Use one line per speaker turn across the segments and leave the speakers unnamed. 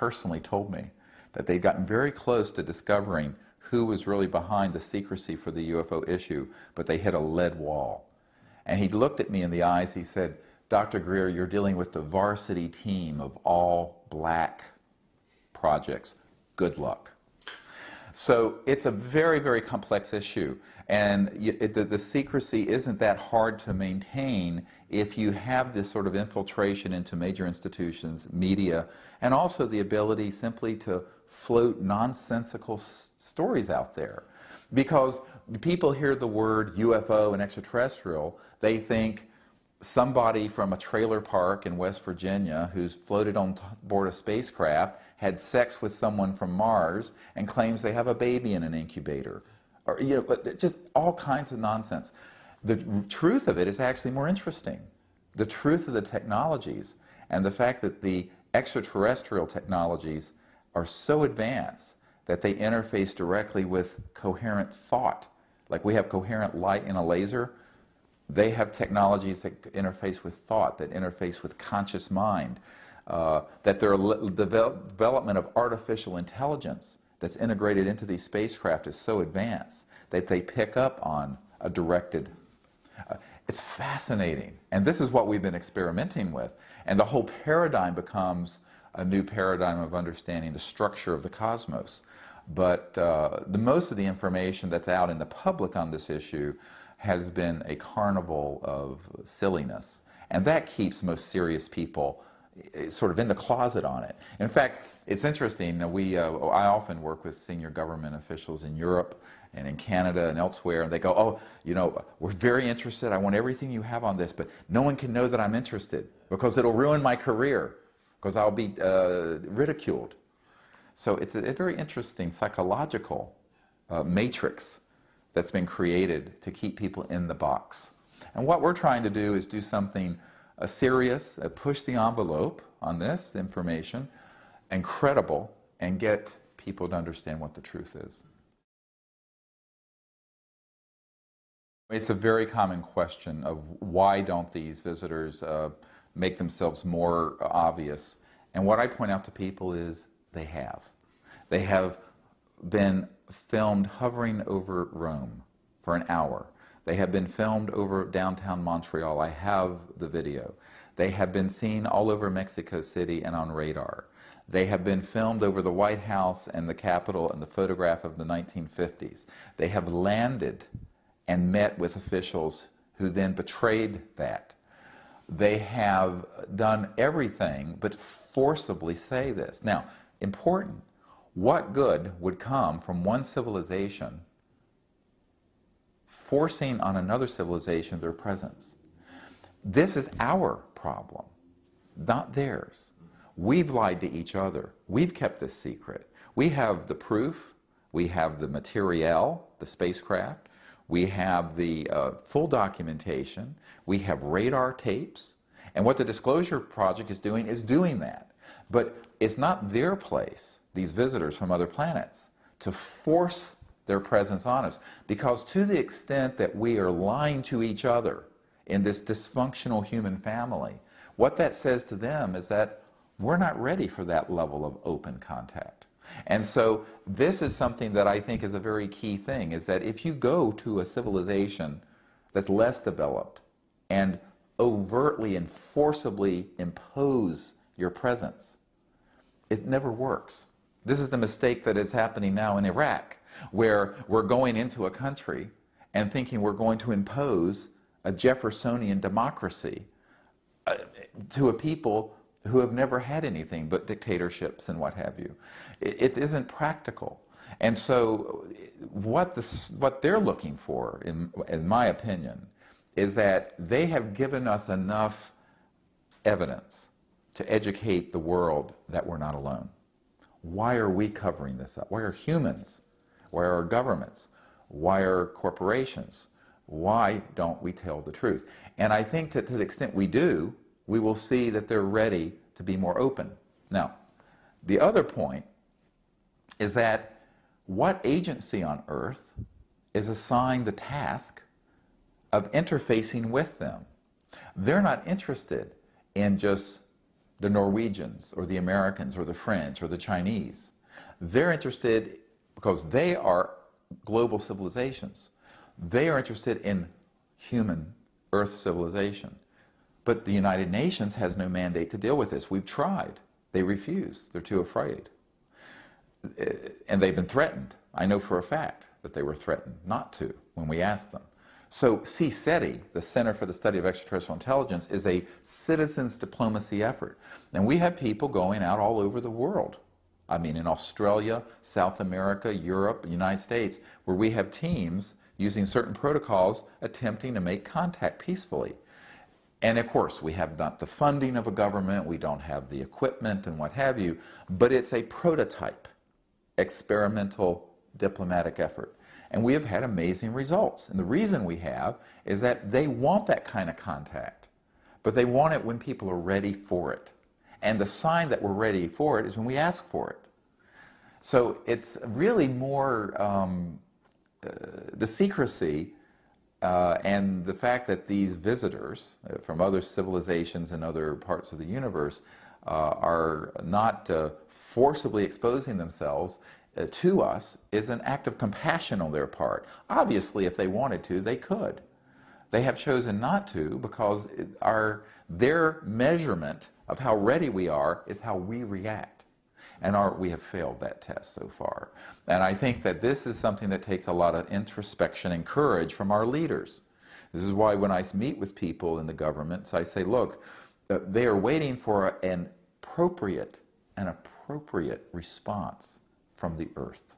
personally told me that they'd gotten very close to discovering who was really behind the secrecy for the UFO issue, but they hit a lead wall. And he looked at me in the eyes, he said, "Dr. Greer, you're dealing with the varsity team of all black projects. Good luck." So it's a very, very complex issue, and the secrecy isn't that hard to maintain if you have this sort of infiltration into major institutions, media, and also the ability simply to float nonsensical stories out there. Because people hear the word UFO and extraterrestrial, they think somebody from a trailer park in West Virginia who's floated on board a spacecraft had sex with someone from Mars and claims they have a baby in an incubator. Or, just all kinds of nonsense. The truth of it is actually more interesting. The truth of the technologies and the fact that the extraterrestrial technologies are so advanced that they interface directly with coherent thought. Like we have coherent light in a laser, they have technologies that interface with thought, that interface with conscious mind, that their development of artificial intelligence that's integrated into these spacecraft is so advanced that they pick up on a directed. It's fascinating, and this is what we've been experimenting with, and the whole paradigm becomes a new paradigm of understanding the structure of the cosmos. But the most of the information that's out in the public on this issue has been a carnival of silliness, and that keeps most serious people sort of in the closet on it. In fact, it's interesting, I often work with senior government officials in Europe and in Canada and elsewhere, and they go, "Oh, we're very interested, I want everything you have on this, but no one can know that I'm interested because it'll ruin my career, because I'll be ridiculed." So it's a very interesting psychological matrix that's been created to keep people in the box. And what we're trying to do is do something serious, push the envelope on this information, and credible, and get people to understand what the truth is. It's a very common question of why don't these visitors make themselves more obvious. And what I point out to people is they have. They have been filmed hovering over Rome for an hour. They have been filmed over downtown Montreal. I have the video. They have been seen all over Mexico City and on radar. They have been filmed over the White House and the Capitol and the photograph of the 1950s. They have landed and met with officials who then betrayed that. They have done everything but forcibly say this. Now, important, what good would come from one civilization forcing on another civilization their presence? This is our problem, not theirs. We've lied to each other. We've kept this secret. We have the proof. We have the materiel, the spacecraft. We have the full documentation. We have radar tapes. And what the Disclosure Project is doing that. But it's not their place, these visitors from other planets, to force their presence on us. Because to the extent that we are lying to each other in this dysfunctional human family, what that says to them is that we're not ready for that level of open contact. And so this is something that I think is a very key thing, is that if you go to a civilization that's less developed and overtly and forcibly impose your presence, it never works. This is the mistake that is happening now in Iraq, where we're going into a country and thinking we're going to impose a Jeffersonian democracy to a people who have never had anything but dictatorships and what have you. It isn't practical. And so what they're looking for, in my opinion, is that they have given us enough evidence to educate the world that we're not alone. Why are we covering this up? Why are humans? Why are governments? Why are corporations? Why don't we tell the truth? And I think that to the extent we do, we will see that they're ready to be more open. Now, the other point is that what agency on earth is assigned the task of interfacing with them? They're not interested in just the Norwegians or the Americans or the French or the Chinese. They're interested because they are global civilizations. They are interested in human Earth civilization. But the United Nations has no mandate to deal with this. We've tried. They refuse. They're too afraid. And they've been threatened. I know for a fact that they were threatened not to when we asked them. So CSETI, the Center for the Study of Extraterrestrial Intelligence, is a citizens diplomacy effort. And we have people going out all over the world. I mean, in Australia, South America, Europe, United States, where we have teams using certain protocols attempting to make contact peacefully. And of course, we have not the funding of a government, we don't have the equipment and what have you, but it's a prototype, experimental diplomatic effort. And we have had amazing results. And the reason we have is that they want that kind of contact, but they want it when people are ready for it. And the sign that we're ready for it is when we ask for it. So it's really more the secrecy and the fact that these visitors from other civilizations and other parts of the universe are not forcibly exposing themselves to us is an act of compassion on their part. Obviously, if they wanted to, they could. They have chosen not to because their measurement of how ready we are is how we react. And we have failed that test so far. And I think that this is something that takes a lot of introspection and courage from our leaders. This is why when I meet with people in the governments, I say, look, they are waiting for an appropriate response from the earth.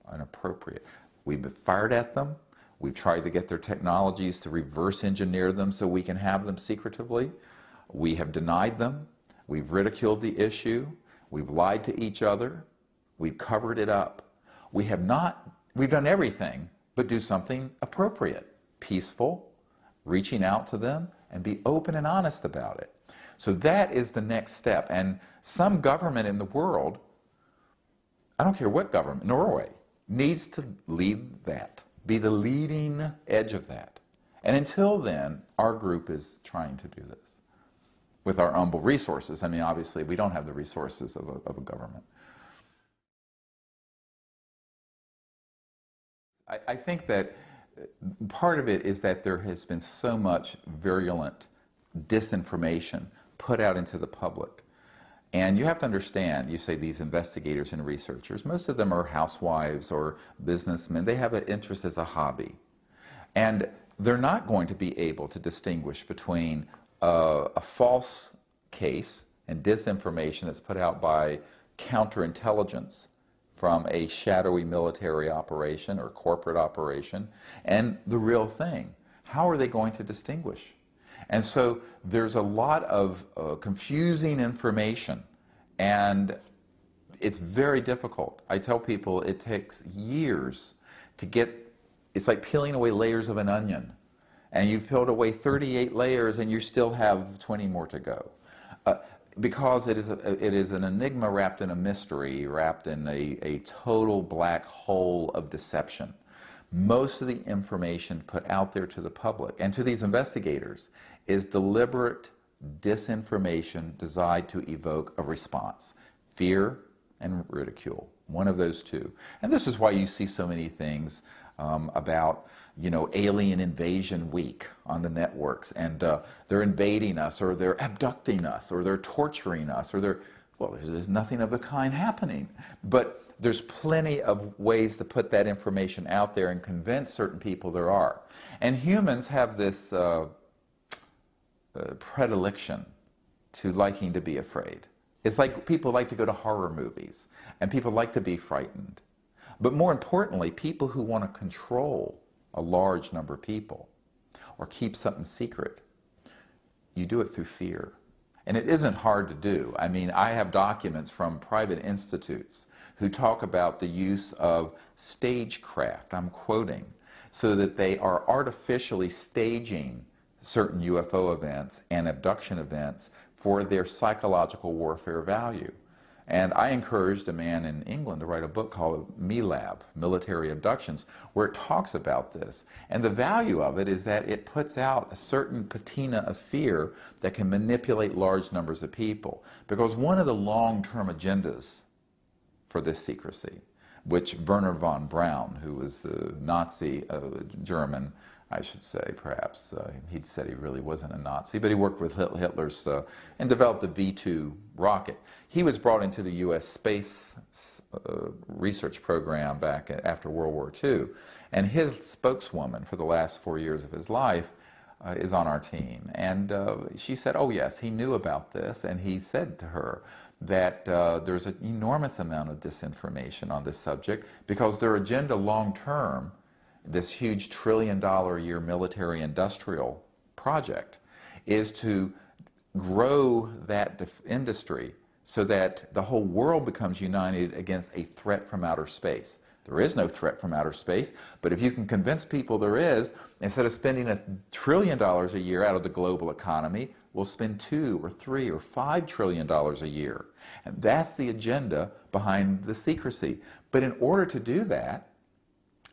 An appropriate. We've fired at them. We've tried to get their technologies to reverse engineer them so we can have them secretively. We have denied them. We've ridiculed the issue. We've lied to each other. We've covered it up. We've done everything but do something appropriate, peaceful, reaching out to them, and be open and honest about it. So that is the next step. And some government in the world, I don't care what government, Norway, needs to lead that, be the leading edge of that. And until then, our group is trying to do this with our humble resources. I mean, obviously, we don't have the resources of a government. I think that part of it is that there has been so much virulent disinformation put out into the public. And you have to understand, you say these investigators and researchers, most of them are housewives or businessmen. They have an interest as a hobby. And they're not going to be able to distinguish between a false case and disinformation that's put out by counterintelligence from a shadowy military operation or corporate operation and the real thing. How are they going to distinguish? And so there's a lot of confusing information, and it's very difficult. I tell people it takes years to get, it's like peeling away layers of an onion. And you've peeled away 38 layers and you still have 20 more to go. Because it is an enigma wrapped in a mystery, wrapped in a total black hole of deception. Most of the information put out there to the public and to these investigators is deliberate disinformation designed to evoke a response. Fear and ridicule, one of those two. And this is why you see so many things about, you know, alien invasion week on the networks, and they're invading us, or they're abducting us, or they're torturing us, or well, there's nothing of the kind happening. But there's plenty of ways to put that information out there and convince certain people there are. And humans have this predilection to liking to be afraid. It's like people like to go to horror movies, and people like to be frightened. But more importantly, people who want to control a large number of people or keep something secret, you do it through fear. And it isn't hard to do. I mean, I have documents from private institutes who talk about the use of stagecraft, I'm quoting, so that they are artificially staging certain UFO events and abduction events for their psychological warfare value. And I encouraged a man in England to write a book called MILAB, Military Abductions, where it talks about this. And the value of it is that it puts out a certain patina of fear that can manipulate large numbers of people. Because one of the long-term agendas for this secrecy, which Werner von Braun, who was the Nazi German, I should say, perhaps, he'd said he really wasn't a Nazi, but he worked with Hitler's and developed the V-2 rocket. He was brought into the U.S. space research program back after World War II, and his spokeswoman for the last 4 years of his life is on our team. And she said, oh yes, he knew about this, and he said to her that there's an enormous amount of disinformation on this subject because their agenda long-term, this huge $1 trillion a year military industrial project, is to grow that industry so that the whole world becomes united against a threat from outer space. There is no threat from outer space, but if you can convince people there is, instead of spending $1 trillion a year out of the global economy, we'll spend $2 or $3 or $5 trillion a year. And that's the agenda behind the secrecy. But in order to do that,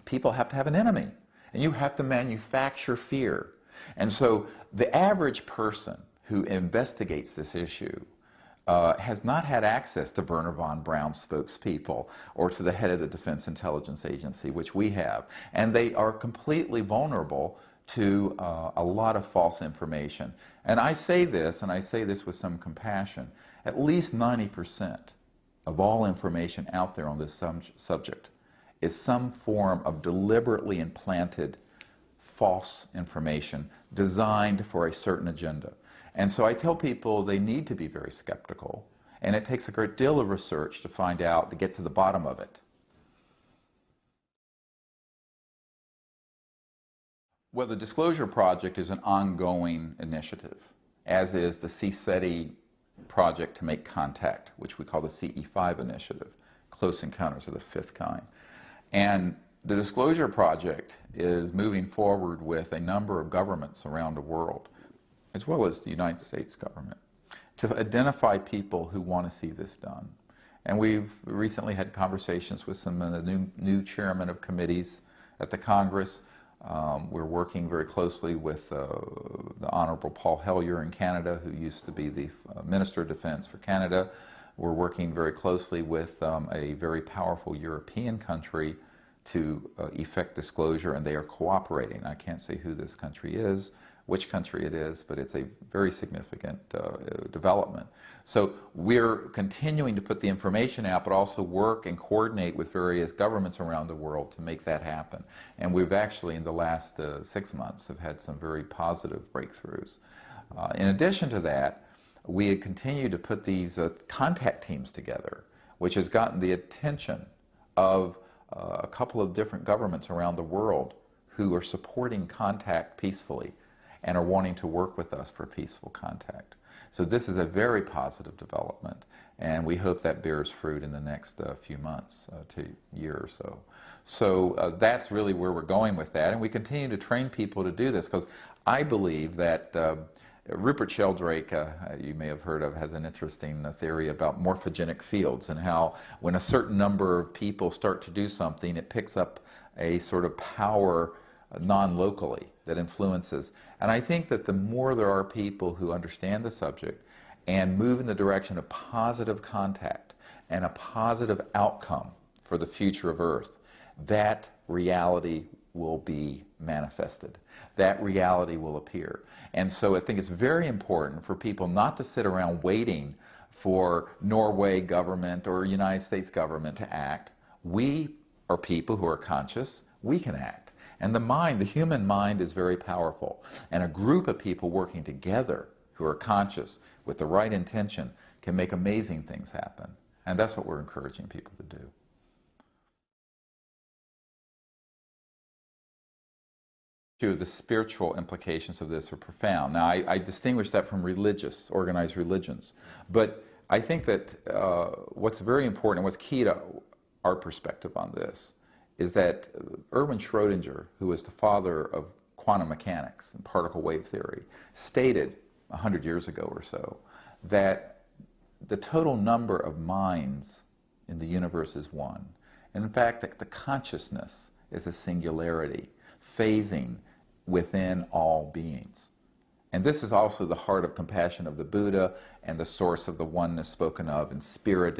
people have to have an enemy, and you have to manufacture fear. And so the average person who investigates this issue has not had access to Werner von Braun's spokespeople or to the head of the Defense Intelligence Agency, which we have. And they are completely vulnerable to a lot of false information. And I say this, and I say this with some compassion, at least 90% of all information out there on this subject is some form of deliberately implanted false information designed for a certain agenda. And so I tell people they need to be very skeptical, and it takes a great deal of research to find out, to get to the bottom of it. Well, the Disclosure Project is an ongoing initiative, as is the CSETI project to make contact, which we call the CE5 initiative, Close Encounters of the Fifth Kind. And the Disclosure Project is moving forward with a number of governments around the world, as well as the United States government, to identify people who want to see this done. And we've recently had conversations with some of the new chairmen of committees at the Congress. We're working very closely with the Honorable Paul Hellyer in Canada, who used to be the Minister of Defense for Canada. We're working very closely with a very powerful European country to effect disclosure, and they are cooperating. I can't say who this country is, which country it is, but it's a very significant development. So we're continuing to put the information out, but also work and coordinate with various governments around the world to make that happen. And we've actually, in the last 6 months, have had some very positive breakthroughs. In addition to that, we had continued to put these contact teams together, which has gotten the attention of a couple of different governments around the world who are supporting contact peacefully and are wanting to work with us for peaceful contact. So this is a very positive development, and we hope that bears fruit in the next few months to year or so. So that's really where we're going with that, and we continue to train people to do this, because I believe that Rupert Sheldrake, you may have heard of, has an interesting theory about morphogenic fields, and how when a certain number of people start to do something, it picks up a sort of power non-locally that influences. And I think that the more there are people who understand the subject and move in the direction of positive contact and a positive outcome for the future of Earth, that reality will be manifested. That reality will appear. And so I think it's very important for people not to sit around waiting for Norway government or United States government to act. We are people who are conscious. We can act. And the mind, the human mind, is very powerful. And a group of people working together who are conscious with the right intention can make amazing things happen. And that's what we're encouraging people to do. The spiritual implications of this are profound. Now, I distinguish that from religious, organized religions. But I think that what's very important and what's key to our perspective on this is that Erwin Schrödinger, who was the father of quantum mechanics and particle wave theory, stated 100 years ago or so that the total number of minds in the universe is one. And in fact, the consciousness is a singularity, phasing within all beings. And this is also the heart of compassion of the Buddha and the source of the oneness spoken of in spirit